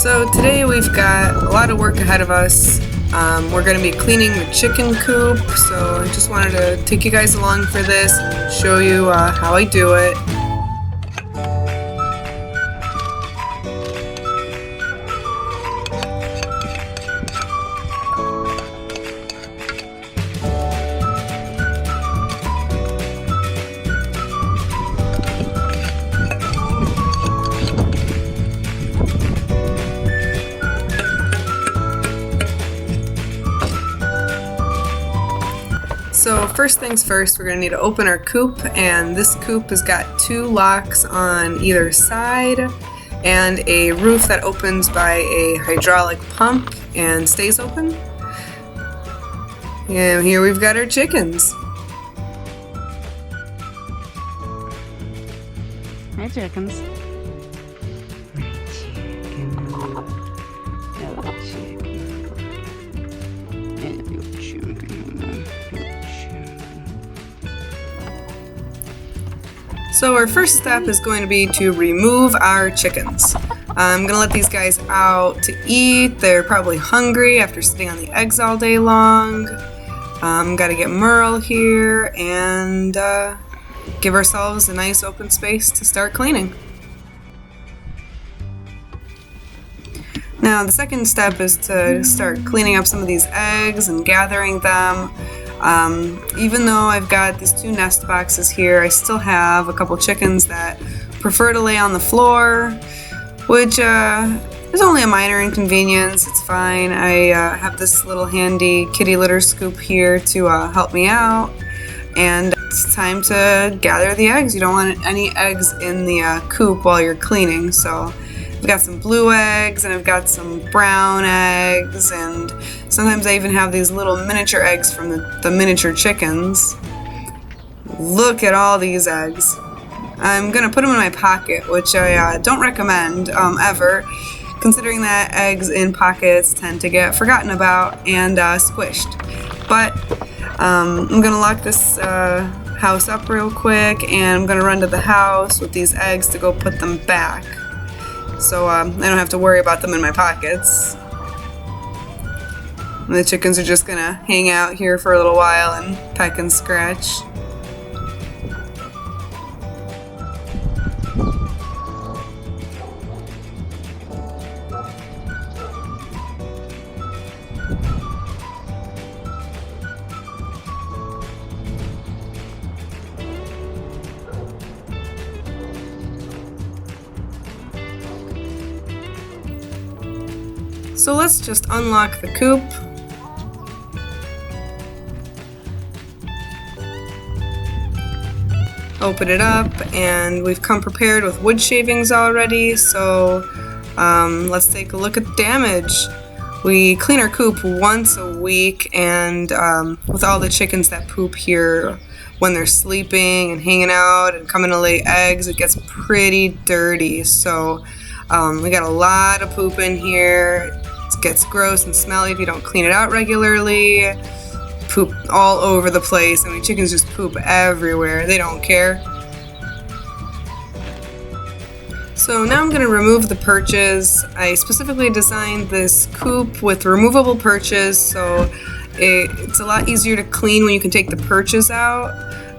So today we've got a lot of work ahead of us. We're going to be cleaning the chicken coop, so I just wanted to take you guys along for this, show you how I do it. So first things first, we're going to need to open our coop, and this coop has got 2 locks on either side and a roof that opens by a hydraulic pump and stays open. And here we've got our chickens. Hi, chickens. So our first step is going to be to remove our chickens. I'm going to let these guys out to eat. They're probably hungry after sitting on the eggs all day long. Got to get Merle here and give ourselves a nice open space to start cleaning. Now the second step is to start cleaning up some of these eggs and gathering them. Even though I've got these 2 nest boxes here, I still have a couple chickens that prefer to lay on the floor, which is only a minor inconvenience. It's fine. I have this little handy kitty litter scoop here to help me out, and it's time to gather the eggs. You don't want any eggs in the coop while you're cleaning, so I've got some blue eggs and I've got some brown eggs, and sometimes I even have these little miniature eggs from the miniature chickens. Look at all these eggs. I'm going to put them in my pocket, which I don't recommend ever, considering that eggs in pockets tend to get forgotten about and squished. But I'm going to lock this house up real quick, and I'm going to run to the house with these eggs to go put them back. So I don't have to worry about them in my pockets. And the chickens are just gonna hang out here for a little while and peck and scratch. So let's just unlock the coop. Open it up, and we've come prepared with wood shavings already, so let's take a look at the damage. We clean our coop once a week, and with all the chickens that poop here when they're sleeping and hanging out and coming to lay eggs, it gets pretty dirty. So we got a lot of poop in here. It gets gross and smelly if you don't clean it out regularly. Poop all over the place. I mean, chickens just poop everywhere. They don't care. So now I'm going to remove the perches. I specifically designed this coop with removable perches, so it's a lot easier to clean when you can take the perches out,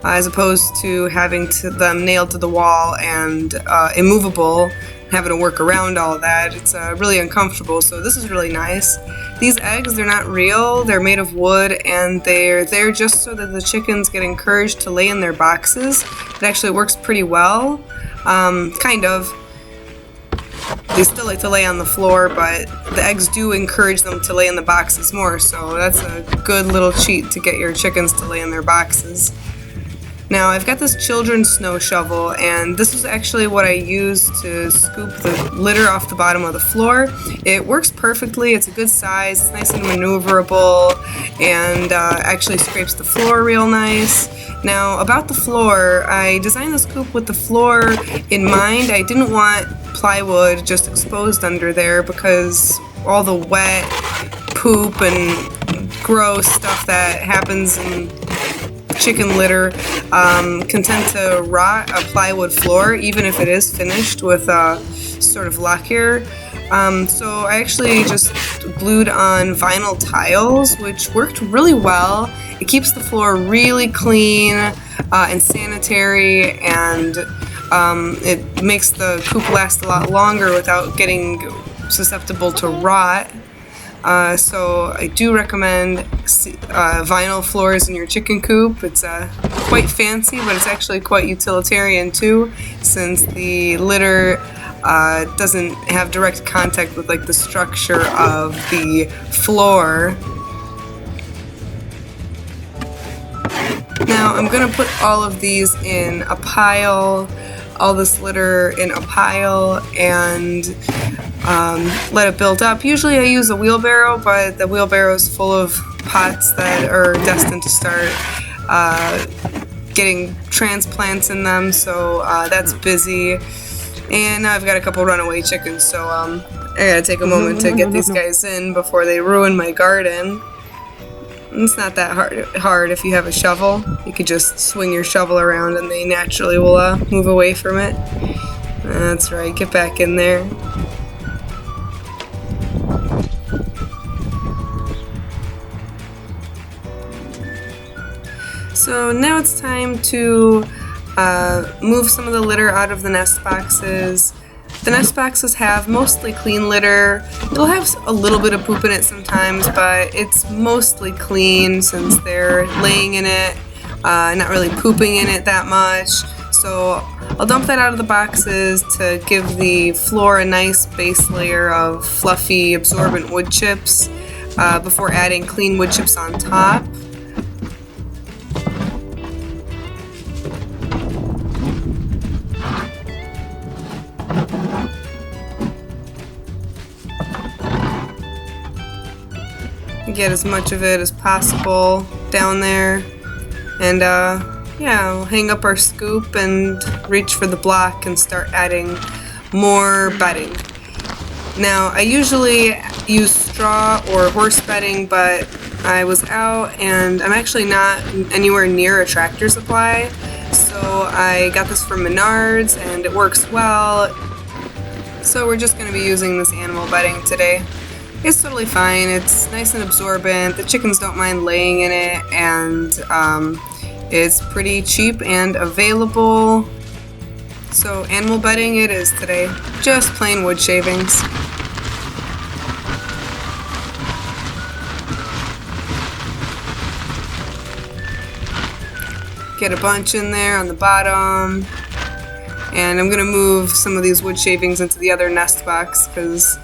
as opposed to having them nailed to the wall and immovable, having to work around all of that. It's really uncomfortable, so this is really nice. These eggs, they're not real, they're made of wood, and they're there just so that the chickens get encouraged to lay in their boxes. It actually works pretty well, kind of. They still like to lay on the floor, but the eggs do encourage them to lay in the boxes more, so that's a good little cheat to get your chickens to lay in their boxes. Now I've got this children's snow shovel, and this is actually what I use to scoop the litter off the bottom of the floor. It works perfectly, it's a good size, it's nice and maneuverable, and actually scrapes the floor real nice. Now about the floor, I designed this coop with the floor in mind. I didn't want plywood just exposed under there because all the wet poop and gross stuff that happens in chicken litter can tend to rot a plywood floor, even if it is finished with sort of lacquer. So I actually just glued on vinyl tiles, which worked really well. It keeps the floor really clean and sanitary, and it makes the coop last a lot longer without getting susceptible to rot. So I do recommend vinyl floors in your chicken coop. It's quite fancy, but it's actually quite utilitarian too, since the litter doesn't have direct contact with like the structure of the floor. Now I'm gonna put all of these in a pile, all this litter in a pile, and let it build up. Usually I use a wheelbarrow, but the wheelbarrow is full of pots that are destined to start getting transplants in them, so that's busy. And now I've got a couple runaway chickens, so I gotta take a moment to get these guys in before they ruin my garden. It's not that hard if you have a shovel. You could just swing your shovel around and they naturally will move away from it. That's right, get back in there. So now it's time to move some of the litter out of the nest boxes. The nest boxes have mostly clean litter. It'll have a little bit of poop in it sometimes, but it's mostly clean since they're laying in it, not really pooping in it that much. So I'll dump that out of the boxes to give the floor a nice base layer of fluffy, absorbent wood chips before adding clean wood chips on top. Get as much of it as possible down there, and yeah, we'll hang up our scoop and reach for the block and start adding more bedding. Now I usually use straw or horse bedding, but I was out and I'm actually not anywhere near a Tractor Supply, so I got this from Menards and it works well. So we're just going to be using this animal bedding today. It's totally fine. It's nice and absorbent. The chickens don't mind laying in it, and it's pretty cheap and available. So animal bedding it is today. Just plain wood shavings. Get a bunch in there on the bottom. And I'm going to move some of these wood shavings into the other nest box because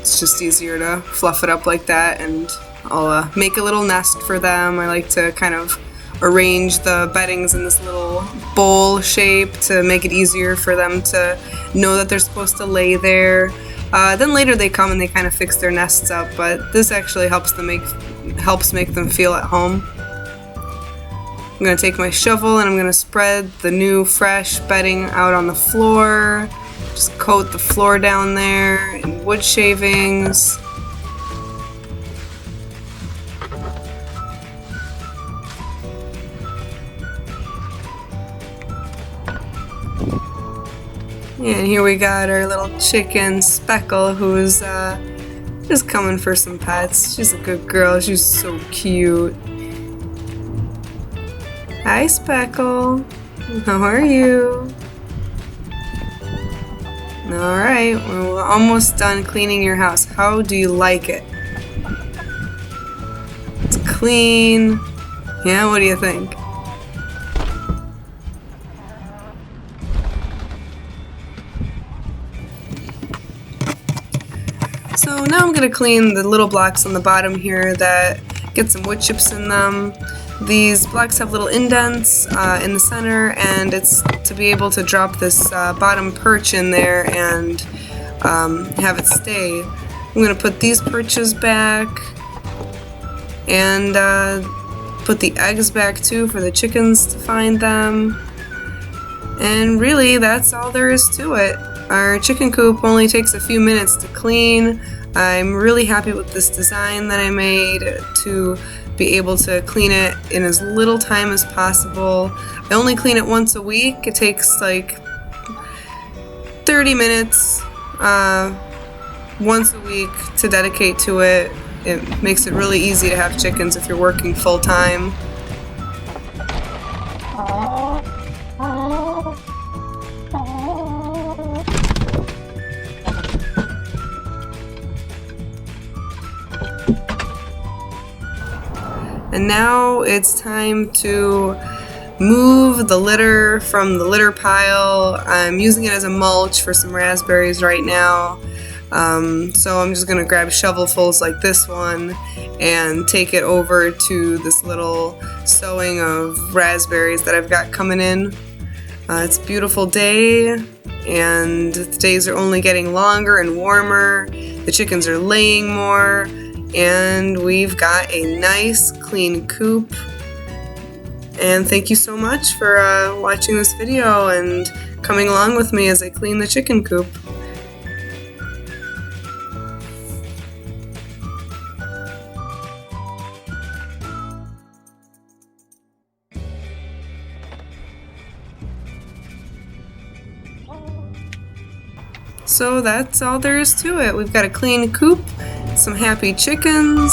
it's just easier to fluff it up like that, and I'll make a little nest for them. I like to kind of arrange the beddings in this little bowl shape to make it easier for them to know that they're supposed to lay there. Then later they come and they kind of fix their nests up, but this actually helps make them feel at home. I'm going to take my shovel and I'm going to spread the new fresh bedding out on the floor. Just coat the floor down there in wood shavings. And here we got our little chicken Speckle, who's just coming for some pets. She's a good girl. She's so cute. Hi, Speckle. How are you? Alright, we're almost done cleaning your house. How do you like it? It's clean. Yeah, what do you think? So now I'm going to clean the little blocks on the bottom here that get some wood chips in them. These blocks have little indents in the center, and it's to be able to drop this bottom perch in there and have it stay. I'm going to put these perches back and put the eggs back too for the chickens to find them. And really, that's all there is to it. Our chicken coop only takes a few minutes to clean. I'm really happy with this design that I made to be able to clean it in as little time as possible. I only clean it once a week. It takes like 30 minutes once a week to dedicate to it. It makes it really easy to have chickens if you're working full time. And now it's time to move the litter from the litter pile. I'm using it as a mulch for some raspberries right now. So I'm just going to grab shovelfuls like this one and take it over to this little sowing of raspberries that I've got coming in. It's a beautiful day, and the days are only getting longer and warmer. The chickens are laying more, and we've got a nice clean coop. And thank you so much for watching this video and coming along with me as I clean the chicken coop. So that's all there is to it. We've got a clean coop, some happy chickens,